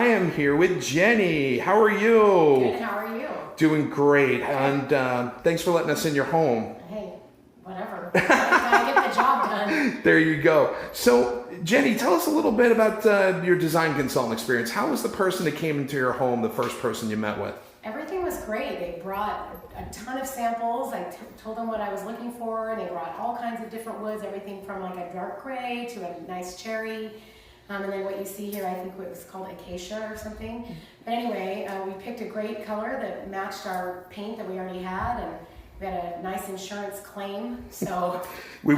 I am here with Jenny. How are you? Good, how are you? Doing great. And thanks for letting us in your home. Hey, whatever. Gotta get the job done. There you go. So, Jenny, tell us a little bit about your design consultant experience. How was the person that came into your home the first person you met with? Everything was great. They brought a ton of samples. I told them what I was looking for, and they brought all kinds of different woods, everything from like a dark gray to a nice cherry. And then what you see here, I think it was called acacia or something. But anyway, we picked a great color that matched our paint that we already had, and we had a nice insurance claim. So they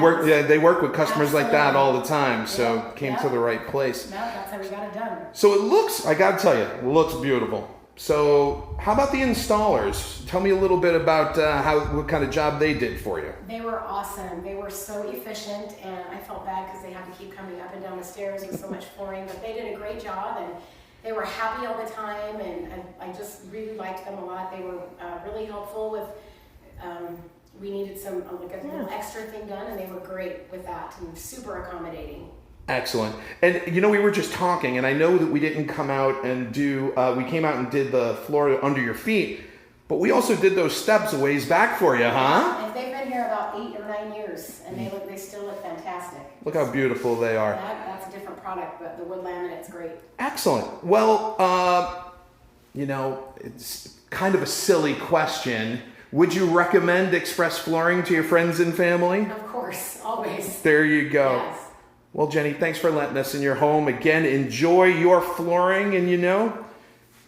work with customers like that all the time, so came to the right place. No, that's how we got it done. So it looks, I gotta tell you, it looks beautiful. So how about the installers? Tell me a little bit about what kind of job they did for you. They were awesome. They were so efficient, and I felt bad because they had to keep coming up and down the stairs with so much flooring, but they did a great job, and they were happy all the time, and I just really liked them a lot. They were really helpful with, we needed some like a little extra thing done, and they were great with that and super accommodating. Excellent. And you know, we were just talking, and I know that we didn't come out and we came out and did the floor under your feet, but we also did those steps a ways back for you, huh? And they've been here about 8 or 9 years, and they still look fantastic. Look how beautiful they are. That's a different product, but the wood laminate's great. Excellent. Well, you know, it's kind of a silly question. Would you recommend Express Flooring to your friends and family? Of course, always. There you go. Yes. Well, Jenny, thanks for letting us in your home. Again, enjoy your flooring. And you know,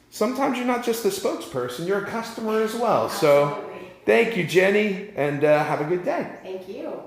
sometimes you're not just the spokesperson, you're a customer as well. Absolutely. So thank you, Jenny, and have a good day. Thank you.